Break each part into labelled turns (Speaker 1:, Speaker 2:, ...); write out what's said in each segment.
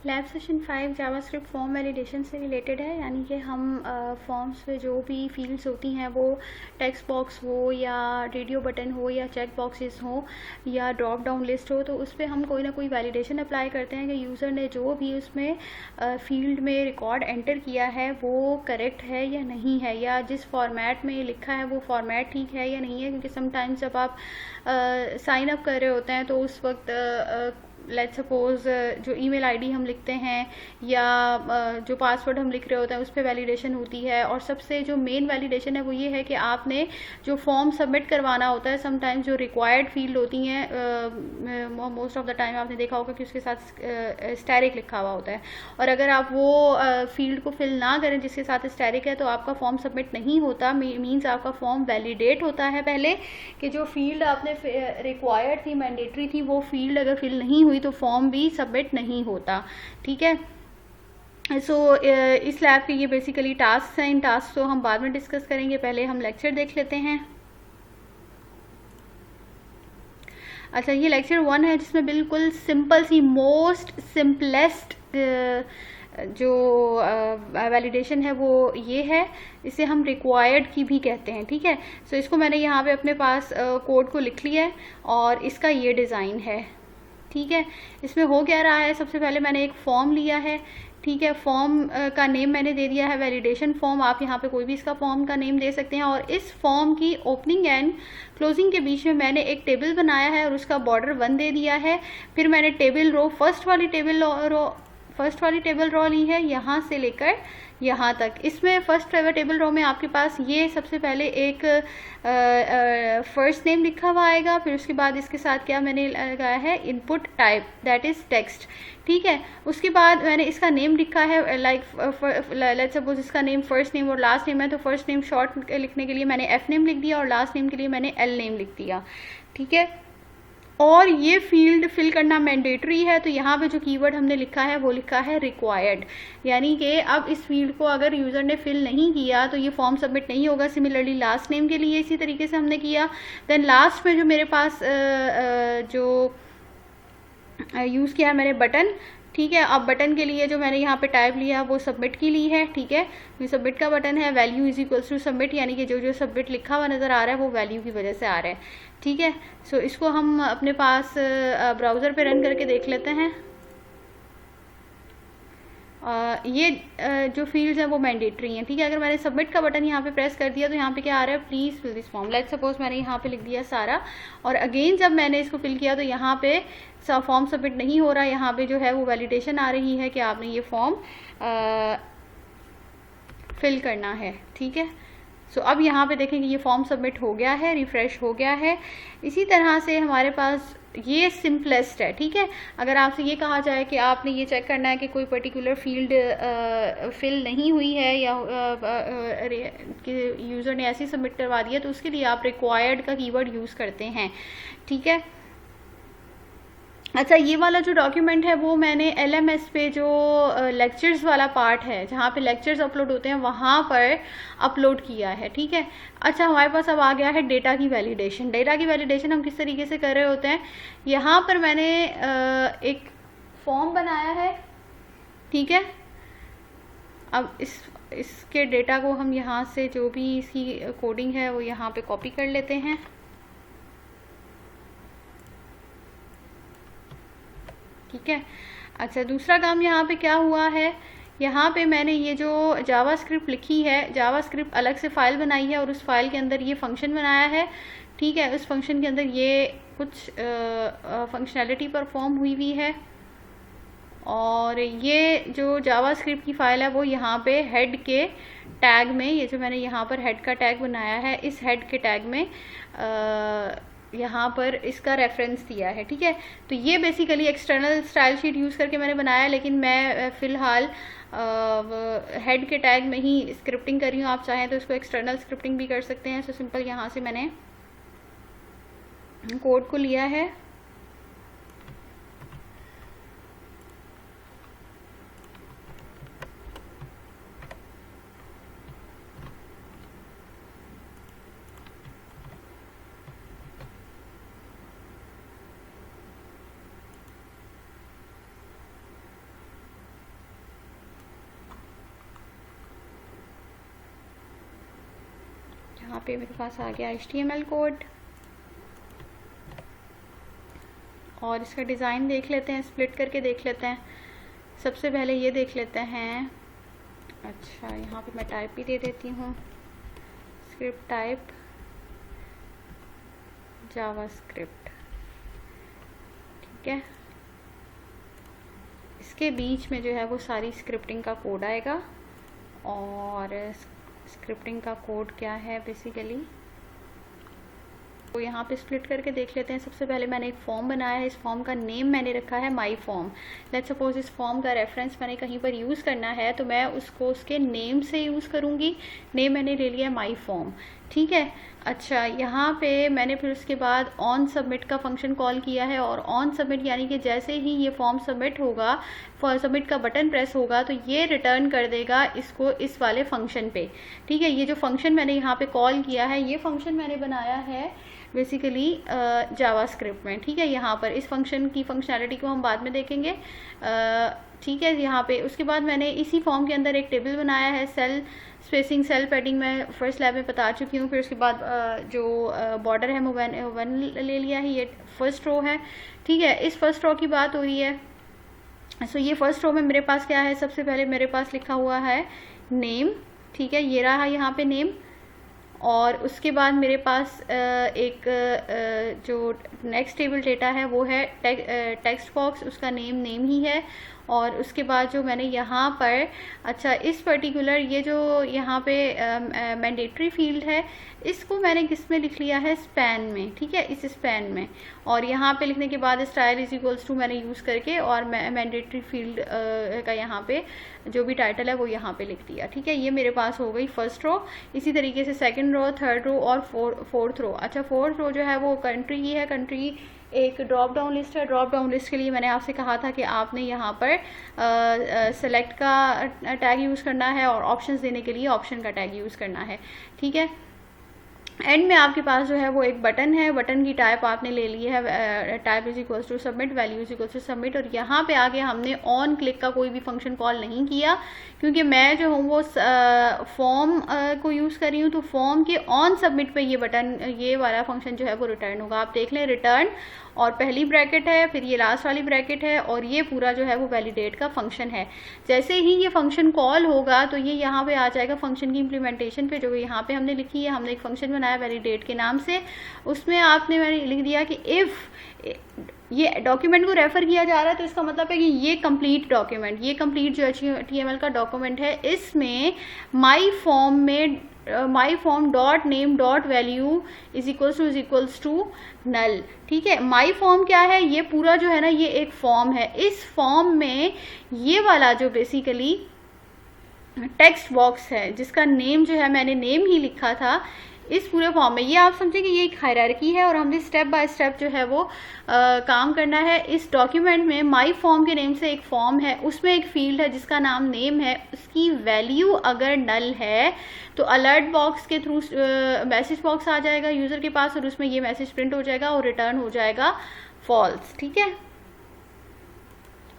Speaker 1: Lab session 5 JavaScript form validation से related है, यानी कि हम फॉर्म्स में जो भी फील्ड्स होती हैं वो टेक्स्ट बॉक्स हो या रेडियो बटन हो या चेक बॉक्सेस हो या ड्रॉप डाउन लिस्ट हो, तो उस पर हम कोई ना कोई वैलिडेशन अप्लाई करते हैं कि यूज़र ने जो भी उसमें फील्ड में रिकॉर्ड एंटर किया है वो करेक्ट है या नहीं है, या जिस फॉर्मेट में लिखा है वो फॉर्मेट ठीक है या नहीं है। क्योंकि समटाइम्स जब आप साइन अप कर रहे होते हैं तो उस वक्त लेट्स सपोज जो ईमेल आईडी हम लिखते हैं या जो पासवर्ड हम लिख रहे होते हैं उस पर वैलिडेशन होती है। और सबसे जो मेन वैलिडेशन है वो ये है कि आपने जो फॉर्म सबमिट करवाना होता है, समटाइम्स जो रिक्वायर्ड फील्ड होती हैं, मोस्ट ऑफ द टाइम आपने देखा होगा कि उसके साथ स्टैरिक लिखा हुआ होता है, और अगर आप वो फील्ड को फिल ना करें जिसके साथ स्टैरिक है तो आपका फॉर्म सबमिट नहीं होता। मीन्स आपका फॉर्म वैलिडेट होता है पहले कि जो फील्ड आपने रिक्वायर्ड थी, मैंडेटरी थी, वो फील्ड अगर फिल नहीं हुई तो फॉर्म भी सबमिट नहीं होता। ठीक है, इस लैब के ये बेसिकली टास्क हैं। इन टास्क को हम बाद में डिस्कस करेंगे, पहले हम लेक्चर देख लेते हैं। अच्छा, ये लेक्चर 1 है जिसमें बिल्कुल सिंपल सी मोस्ट सिंपलेस्ट जो वैलिडेशन है वो ये है, इसे हम रिक्वायर्ड की भी कहते हैं। ठीक है, इसको मैंने यहाँ पे अपने पास कोड को लिख लिया है और इसका ये डिज़ाइन है। ठीक है, इसमें हो क्या रहा है, सबसे पहले मैंने एक फॉर्म लिया है। ठीक है, फॉर्म का नेम मैंने दे दिया है वैलिडेशन फॉर्म। आप यहाँ पे कोई भी इसका फॉर्म का नेम दे सकते हैं। और इस फॉर्म की ओपनिंग एंड क्लोजिंग के बीच में मैंने एक टेबल बनाया है और उसका बॉर्डर 1 दे दिया है। फिर मैंने टेबल रो फर्स्ट वाली टेबल रो ली है यहाँ से लेकर यहाँ तक। इसमें फर्स्ट टेबल रो में आपके पास ये सबसे पहले एक फर्स्ट नेम लिखा हुआ आएगा, फिर उसके बाद इसके साथ क्या मैंने लगाया है, input type, that is text. ठीक है, उसके बाद मैंने इसका नेम लिखा है, लेट्स सपोज इसका नेम फर्स्ट नेम और लास्ट नेम है, तो फर्स्ट नेम शॉर्ट लिखने के लिए मैंने एफ नेम लिख दिया और लास्ट नेम के लिए मैंने एल नेम लिख दिया। ठीक है, और ये फील्ड फिल करना मैंडेटरी है, तो यहाँ पे जो कीवर्ड हमने लिखा है वो लिखा है रिक्वायर्ड, यानी कि अब इस फील्ड को अगर यूज़र ने फिल नहीं किया तो ये फॉर्म सबमिट नहीं होगा। सिमिलरली लास्ट नेम के लिए इसी तरीके से हमने किया। देन लास्ट में जो मेरे पास जो यूज़ किया है मैंने बटन। ठीक है, अब बटन के लिए जो मैंने यहाँ पे टाइप लिया वो सबमिट की ली है। ठीक है, ये सबमिट का बटन है, value is equals to submit, यानी कि जो जो सबमिट लिखा हुआ नज़र आ रहा है वो वैल्यू की वजह से आ रहा है। ठीक है, इसको हम अपने पास ब्राउज़र पे रन करके देख लेते हैं। ये जो फील्ड्स हैं वो मैंडेटरी हैं। ठीक है, अगर मैंने सबमिट का बटन यहाँ पे प्रेस कर दिया तो यहाँ पे क्या आ रहा है, please fill this form. Let's suppose मैंने यहाँ पे लिख दिया सारा, और अगेन जब मैंने इसको फिल किया तो यहाँ पे फॉर्म सबमिट नहीं हो रहा। यहाँ पे जो है वो वैलिडेशन आ रही है कि आपने ये फॉर्म फिल करना है। ठीक है, अब यहाँ पे देखें कि ये फॉर्म सबमिट हो गया है, रिफ्रेश हो गया है। इसी तरह से हमारे पास ये सिंपलेस्ट है। ठीक है, अगर आपसे ये कहा जाए कि आपने ये चेक करना है कि कोई पर्टिकुलर फील्ड फिल नहीं हुई है या यूज़र ने ऐसे सबमिट करवा दिया, तो उसके लिए आप रिक्वायर्ड का कीवर्ड यूज़ करते हैं। ठीक है, अच्छा, ये वाला जो डॉक्यूमेंट है वो मैंने LMS पे जो लेक्चर्स वाला पार्ट है जहाँ पे लेक्चर्स अपलोड होते हैं वहाँ पर अपलोड किया है। ठीक है, अच्छा, हमारे पास अब आ गया है डेटा की वैलिडेशन। डेटा की वैलिडेशन हम किस तरीके से कर रहे होते हैं, यहाँ पर मैंने एक फॉर्म बनाया है। ठीक है, अब इसके डेटा को हम यहाँ से जो भी इसकी कोडिंग है वो यहाँ पे कॉपी कर लेते हैं। ठीक है, अच्छा, दूसरा काम यहाँ पे क्या हुआ है, यहाँ पे मैंने ये जो जावास्क्रिप्ट लिखी है, जावास्क्रिप्ट अलग से फाइल बनाई है और उस फाइल के अंदर ये फंक्शन बनाया है। ठीक है, उस फंक्शन के अंदर ये कुछ फंक्शनैलिटी परफॉर्म हुई है, और ये जो जावास्क्रिप्ट की फाइल है वो यहाँ पे हेड के टैग में, ये जो मैंने यहाँ पर हेड का टैग बनाया है, इस हेड के टैग में यहाँ पर इसका रेफरेंस दिया है। ठीक है, तो ये basically external style sheet use करके मैंने बनाया, लेकिन मैं फ़िलहाल हेड के टैग में ही स्क्रिप्टिंग कर रही हूँ। आप चाहें तो इसको एक्सटर्नल स्क्रिप्टिंग भी कर सकते हैं। सिंपल यहाँ से मैंने कोड को लिया है, यहाँ पे मेरे पास आ गया HTML कोड और इसका डिज़ाइन देख लेते हैं, स्प्लिट करके देख लेते हैं। सबसे पहले ये देख लेते हैं। अच्छा, यहाँ पे मैं टाइप भी दे देती हूँ, स्क्रिप्ट टाइप जावास्क्रिप्ट, ठीक है। इसके बीच में जो है वो सारी स्क्रिप्टिंग का कोड आएगा और स्क्रिप्टिंग का कोड क्या है बेसिकली, तो यहाँ पे स्प्लिट करके देख लेते हैं। सबसे पहले मैंने एक फॉर्म बनाया है, इस फॉर्म का नेम मैंने रखा है माई फॉर्म। लेट्स सपोज इस फॉर्म का रेफरेंस मैंने कहीं पर यूज़ करना है तो मैं उसको उसके नेम से यूज़ करूँगी। नेम मैंने ले लिया माई फॉर्म, ठीक है। अच्छा, यहाँ पे मैंने फिर उसके बाद ऑन सबमिट का फंक्शन कॉल किया है और ऑन सबमिट यानी कि जैसे ही ये फॉर्म सबमिट होगा, सबमिट का बटन प्रेस होगा तो ये रिटर्न कर देगा इसको इस वाले फंक्शन पे, ठीक है। ये जो फंक्शन मैंने यहाँ पे कॉल किया है, ये फंक्शन मैंने बनाया है बेसिकली जावास्क्रिप्ट में, ठीक है। यहाँ पर इस फंक्शन की फंक्शनैलिटी को हम बाद में देखेंगे, ठीक है। यहाँ पे उसके बाद मैंने इसी फॉर्म के अंदर एक टेबल बनाया है। सेल स्पेसिंग, सेल पैडिंग मैं फर्स्ट लैब में बता चुकी हूँ। फिर उसके बाद जो बॉर्डर है वो वन ले लिया है, ये फर्स्ट रो है, ठीक है। इस फर्स्ट रो की बात हो रही है। सो ये फर्स्ट रो में मेरे पास क्या है, सबसे पहले मेरे पास लिखा हुआ है नेम, ठीक है, ये रहा यहाँ पे नेम। और उसके बाद मेरे पास एक जो नेक्स्ट टेबल डेटा है वो है टेक्स्ट बॉक्स, उसका नेम ही है। और उसके बाद जो मैंने यहाँ पर, अच्छा, इस पर्टिकुलर ये जो यहाँ पे मैंडेटरी फील्ड है, इसको मैंने किस में लिख लिया है, स्पैन में, ठीक है, इस स्पैन में। और यहाँ पे लिखने के बाद स्टाइल इज इक्वल्स टू मैंने यूज़ करके और मैंडेटरी फील्ड का यहाँ पे जो भी टाइटल है वो यहाँ पे लिख दिया, ठीक है। ये मेरे पास हो गई फर्स्ट रो। इसी तरीके से सेकंड रो, थर्ड रो और फोर्थ रो। अच्छा, फोर्थ रो जो है वो कंट्री की है। कंट्री एक ड्रॉप डाउन लिस्ट है। ड्रॉप डाउन लिस्ट के लिए मैंने आपसे कहा था कि आपने यहाँ पर सेलेक्ट का टैग यूज़ करना है और ऑप्शंस देने के लिए ऑप्शन का टैग यूज़ करना है, ठीक है। एंड में आपके पास जो है वो एक बटन है। बटन की टाइप आपने ले ली है, type is equals to submit, value is equals to submit. और यहाँ पे आगे हमने ऑन क्लिक का कोई भी फंक्शन कॉल नहीं किया, क्योंकि मैं जो हूँ वो फॉर्म को यूज़ कर रही हूँ। तो फॉर्म के ऑन सबमिट पे ये बटन, ये वाला फंक्शन जो है वो रिटर्न होगा। आप देख लें, रिटर्न और पहली ब्रैकेट है, फिर ये लास्ट वाली ब्रैकेट है और ये पूरा जो है वो वैलिडेट का फंक्शन है। जैसे ही ये फंक्शन कॉल होगा तो ये यहाँ पे आ जाएगा फंक्शन की इम्प्लीमेंटेशन पे, जो यहाँ पे हमने लिखी है। हमने एक फंक्शन बनाया वैलिडेट के नाम से, उसमें आपने मैंने लिख दिया कि इफ़ ये डॉक्यूमेंट को रेफर किया जा रहा है तो इसका मतलब है कि ये कंप्लीट डॉक्यूमेंट, ये कंप्लीट जो HTML का डॉक्यूमेंट है, इसमें माई फॉर्म में my form dot name dot value is equals to null, ठीक है। माई फॉर्म क्या है, ये पूरा जो है ना ये एक फॉर्म है। इस फॉर्म में ये वाला जो बेसिकली टेक्स्ट बॉक्स है, जिसका नेम जो है मैंने नेम ही लिखा था, इस पूरे फॉर्म में ये आप समझें कि ये एक हायरार्की है और हमने स्टेप बाय स्टेप जो है वो काम करना है। इस डॉक्यूमेंट में माई फॉर्म के नेम से एक फॉर्म है, उसमें एक फील्ड है जिसका नाम नेम है। उसकी वैल्यू अगर नल है तो अलर्ट बॉक्स के थ्रू मैसेज बॉक्स आ जाएगा यूज़र के पास और उसमें ये मैसेज प्रिंट हो जाएगा और रिटर्न हो जाएगा फॉल्स, ठीक है।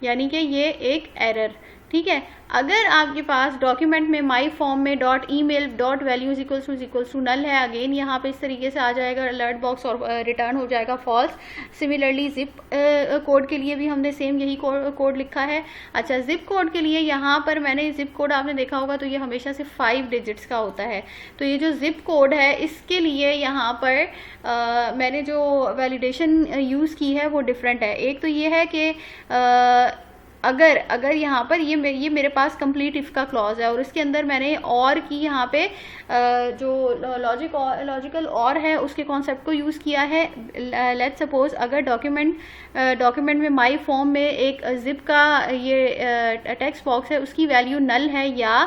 Speaker 1: यानी कि ये एक एरर, ठीक है। अगर आपके पास डॉक्यूमेंट में माई फॉर्म में dot email dot value equals to null है, अगेन यहाँ पे इस तरीके से आ जाएगा अलर्ट बॉक्स और रिटर्न हो जाएगा फॉल्स। सिमिलरली जिप कोड के लिए भी हमने सेम यही कोड लिखा है। अच्छा, जिप कोड के लिए यहाँ पर मैंने जिप कोड आपने देखा होगा तो ये हमेशा से 5 डिजिट्स का होता है। तो ये जो जिप कोड है इसके लिए यहाँ पर मैंने जो वैलिडेशन यूज़ की है वो डिफरेंट है। एक तो ये है कि अगर यहाँ पर ये मेरे पास कंप्लीट इफ़ का क्लॉज है और इसके अंदर मैंने और की यहाँ पे जो लॉजिकल और है उसके कॉन्सेप्ट को यूज़ किया है। लेट्स सपोज अगर डॉक्यूमेंट में माई फॉर्म में एक जिप का ये टेक्स्ट बॉक्स है, उसकी वैल्यू नल है या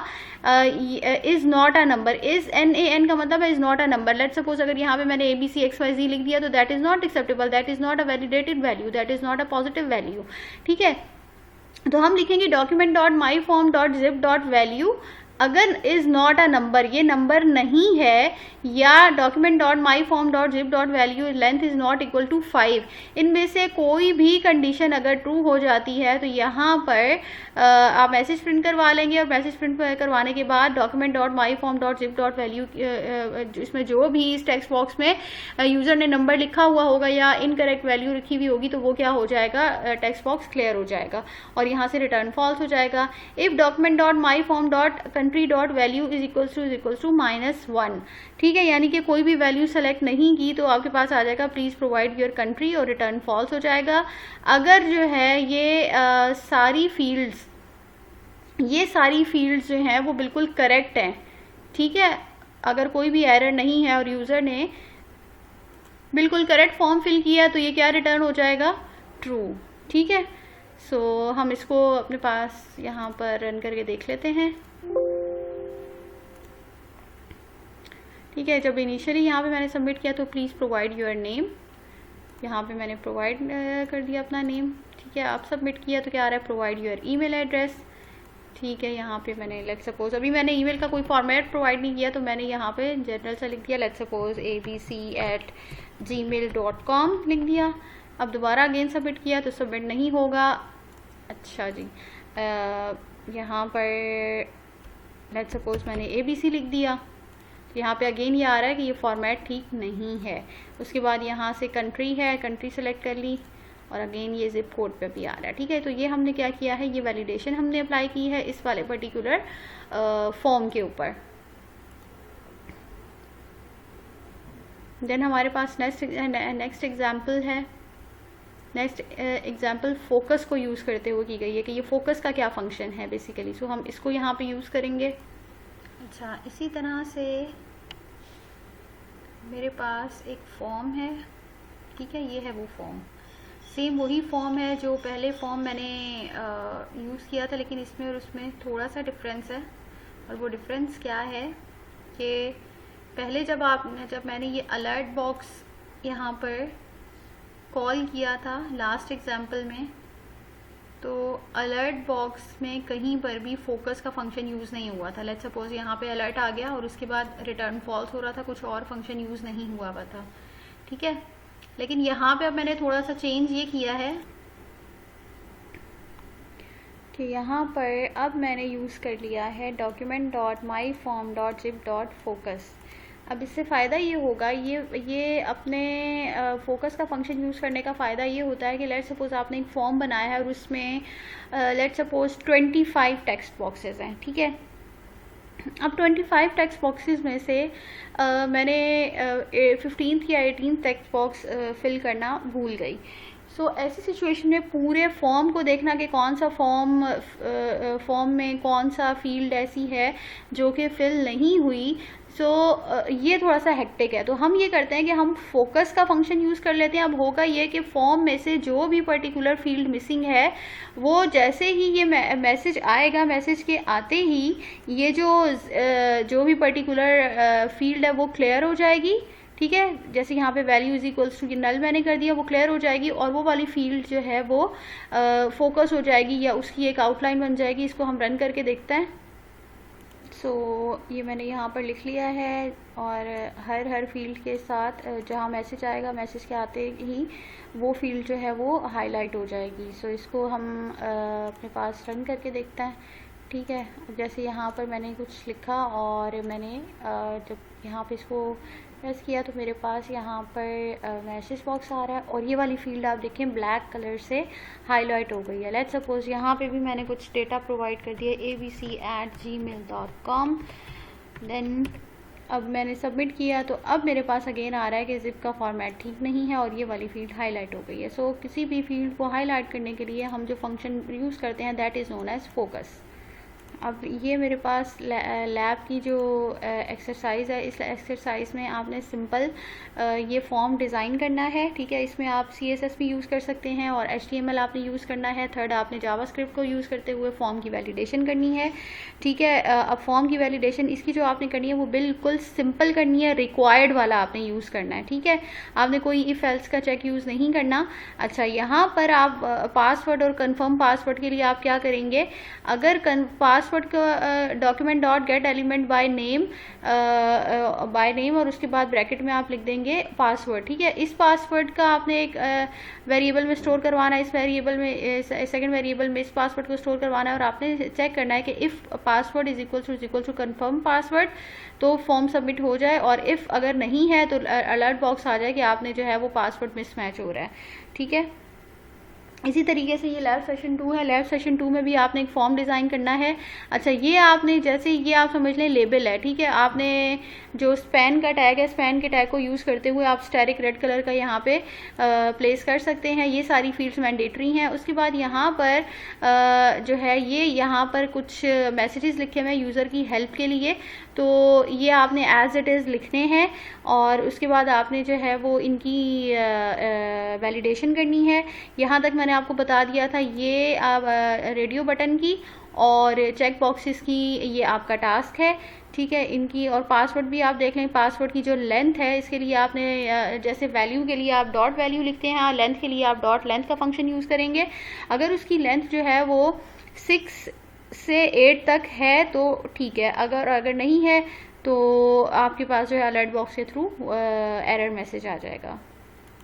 Speaker 1: is not a number, is NaN का मतलब है is not a number. Let's suppose अगर यहाँ पे मैंने ABCXYZ लिख दिया तो that is not acceptable, that is not a validated value, that is not a positive value, ठीक है। तो हम लिखेंगे document dot my form dot zip dot value अगर इज नॉट अ नंबर, ये नंबर नहीं है, या document dot my form dot zip dot value length is not equal to 5, इनमें से कोई भी कंडीशन अगर ट्रू हो जाती है तो यहाँ पर आप मैसेज प्रिंट करवा लेंगे, और मैसेज प्रिंट करवाने के बाद document dot my form dot zip dot value, इसमें जो भी इस टेक्स्ट बॉक्स में यूजर ने नंबर लिखा हुआ होगा या इनकरेक्ट वैल्यू लिखी हुई होगी तो वो क्या हो जाएगा, टेक्स्ट बॉक्स क्लियर हो जाएगा और यहाँ से रिटर्न फॉल्स हो जाएगा। If document dot my form dot country dot value is equals to -1, ठीक है, यानी कि कोई भी वैल्यू सेलेक्ट नहीं की तो आपके पास आ जाएगा प्लीज प्रोवाइड योर कंट्री और रिटर्न फॉल्स हो जाएगा। अगर जो है ये सारी फील्ड्स जो हैं वो बिल्कुल करेक्ट हैं, ठीक है, अगर कोई भी एरर नहीं है और यूजर ने बिल्कुल करेक्ट फॉर्म फिल किया तो ये क्या रिटर्न हो जाएगा, ट्रू, ठीक है। सो हम इसको अपने पास यहाँ पर रन करके देख लेते हैं, ठीक है। जब इनिशियली यहाँ पे मैंने सबमिट किया तो प्लीज़ प्रोवाइड योर नेम, यहाँ पे मैंने प्रोवाइड कर दिया अपना नेम, ठीक है। आप सबमिट किया तो क्या आ रहा है, प्रोवाइड योर ईमेल एड्रेस, ठीक है। यहाँ पे मैंने लेट्स सपोज, अभी मैंने ईमेल का कोई फॉर्मेट प्रोवाइड नहीं किया तो मैंने यहाँ पे जनरल सा लिख दिया, लेट्स सपोज abc@gmail.com लिख दिया। अब दोबारा अगेन सबमिट किया तो सबमिट नहीं होगा। अच्छा जी, यहाँ पर लेट्स सपोज मैंने abc लिख दिया, यहाँ पे अगेन ये आ रहा है कि ये फॉर्मेट ठीक नहीं है। उसके बाद यहाँ से कंट्री है, कंट्री सेलेक्ट कर ली और अगेन ये जिप कोड पे भी आ रहा है, ठीक है। तो ये हमने क्या किया है, ये वैलिडेशन हमने अप्लाई की है इस वाले पर्टिकुलर फॉर्म के ऊपर। देन हमारे पास नेक्स्ट एग्जाम्पल है। नेक्स्ट एग्जाम्पल फोकस को यूज़ करते हुए की गई है कि ये फोकस का क्या फंक्शन है बेसिकली। सो हम इसको यहाँ पे यूज़ करेंगे। अच्छा, इसी तरह से मेरे पास एक फॉर्म है, ठीक है, ये है वो फॉर्म, सेम वही फॉर्म है जो पहले फॉर्म मैंने यूज़ किया था, लेकिन इसमें और उसमें थोड़ा सा डिफरेंस है। और वो डिफरेंस क्या है कि पहले जब मैंने ये अलर्ट बॉक्स यहाँ पर कॉल किया था लास्ट एग्जाम्पल में, तो अलर्ट बॉक्स में कहीं पर भी फोकस का फंक्शन यूज़ नहीं हुआ था। लेट्स सपोज यहाँ पे अलर्ट आ गया और उसके बाद रिटर्न फॉल्स हो रहा था, कुछ और फंक्शन यूज़ नहीं हुआ था, ठीक है। लेकिन यहाँ पे अब मैंने थोड़ा सा चेंज ये किया है कि यहाँ पर अब मैंने यूज़ कर लिया है document dot my form dot zip dot focus. अब इससे फ़ायदा ये होगा, ये अपने फोकस का फंक्शन यूज़ करने का फ़ायदा ये होता है कि लेट्स सपोज आपने एक फॉर्म बनाया है और उसमें लेट्स सपोज 25 टेक्स्ट बॉक्सेस हैं, ठीक है। अब 25 टेक्स्ट बॉक्सेस में से मैंने 15th या 18th टेक्स्ट बॉक्स फिल करना भूल गई। सो ऐसी सिचुएशन में पूरे फॉर्म को देखना कि कौन सा फॉर्म में कौन सा फील्ड ऐसी है जो कि फिल नहीं हुई, ये थोड़ा सा हेक्टिक है। तो हम ये करते हैं कि हम फोकस का फंक्शन यूज़ कर लेते हैं। अब होगा ये कि फॉर्म में से जो भी पर्टिकुलर फील्ड मिसिंग है वो जैसे ही ये मैसेज आएगा, मैसेज के आते ही ये जो भी पर्टिकुलर फील्ड है वो क्लियर हो जाएगी, ठीक है। जैसे यहाँ पे value is equals to null मैंने कर दिया, वो क्लियर हो जाएगी और वो वाली फील्ड जो है वो फोकस हो जाएगी या उसकी एक आउटलाइन बन जाएगी। इसको हम रन करके देखते हैं। सो ये मैंने यहाँ पर लिख लिया है और हर फील्ड के साथ जहाँ मैसेज आएगा, मैसेज के आते ही वो फील्ड जो है वो हाईलाइट हो जाएगी। सो इसको हम अपने पास रन करके देखते हैं, ठीक है। जैसे यहाँ पर मैंने कुछ लिखा और मैंने जब यहाँ पे इसको प्रेस किया तो मेरे पास यहाँ पर मैसेज बॉक्स आ रहा है और ये वाली फील्ड आप देखें ब्लैक कलर से हाईलाइट हो गई है। लेट्स सपोज यहाँ पे भी मैंने कुछ डेटा प्रोवाइड कर दिया abc@gmail.com। देन अब मैंने सबमिट किया तो अब मेरे पास अगेन आ रहा है कि जिप का फॉर्मेट ठीक नहीं है और ये वाली फील्ड हाईलाइट हो गई है। सो किसी भी फील्ड को हाईलाइट करने के लिए हम जो फंक्शन यूज़ करते हैं that is known as focus. अब ये मेरे पास लैब की जो एक्सरसाइज है, इस एक्सरसाइज में आपने सिंपल ये फॉर्म डिज़ाइन करना है, ठीक है। इसमें आप CSS भी यूज़ कर सकते हैं और HTML आपने यूज़ करना है। थर्ड, आपने जावास्क्रिप्ट को यूज़ करते हुए फॉर्म की वैलिडेशन करनी है, ठीक है। अब फॉर्म की वैलिडेशन इसकी जो आपने करनी है वो बिल्कुल सिंपल करनी है, रिक्वायर्ड वाला आपने यूज़ करना है, ठीक है। आपने कोई इफ एल्स का चेक यूज़ नहीं करना। अच्छा, यहाँ पर आप पासवर्ड और कन्फर्म पासवर्ड के लिए आप क्या करेंगे, अगर पासवर्ड का document dot gate element by name और उसके बाद ब्रैकेट में आप लिख देंगे पासवर्ड, ठीक है। इस पासवर्ड का आपने एक वेरिएबल में स्टोर करवाना है, इस वेरिएबल में सेकंड वेरिएबल में इस पासवर्ड को स्टोर करवाना है और आपने चेक करना है कि if password is equal to confirm password तो फॉर्म सबमिट हो जाए, और इफ़ अगर नहीं है तो अलर्ट बॉक्स आ जाए कि आपने जो है वो पासवर्ड मिसमैच हो रहा है, ठीक है। इसी तरीके से ये लैब सेशन 2 है। लैब सेशन 2 में भी आपने एक फॉर्म डिज़ाइन करना है। अच्छा, ये आपने जैसे ये आप समझ लें लेबल है, ठीक है। आपने जो स्पैन का टैग है, स्पैन के टैग को यूज़ करते हुए आप स्टैटिक रेड कलर का यहाँ पे प्लेस कर सकते हैं। ये सारी फील्ड्स मैंडेटरी हैं। उसके बाद यहाँ पर जो है ये यहाँ पर कुछ मैसेजेस लिखे हुए हैं यूज़र की हेल्प के लिए, तो ये आपने एज इट इज़ लिखने हैं और उसके बाद आपने जो है वो इनकी वैलिडेशन करनी है। यहाँ तक मैंने आपको बता दिया था ये रेडियो बटन की और चेक बॉक्सेस की, ये आपका टास्क है, ठीक है। इनकी और पासवर्ड भी आप देख लें, पासवर्ड की जो लेंथ है इसके लिए आपने जैसे वैल्यू के लिए आप डॉट वैल्यू लिखते हैं, लेंथ के लिए आप डॉट लेंथ का फंक्शन यूज़ करेंगे। अगर उसकी लेंथ जो है वो 6 से 8 तक है तो ठीक है, अगर नहीं है तो आपके पास जो है अलर्ट बॉक्स के थ्रू एरर मैसेज आ जाएगा।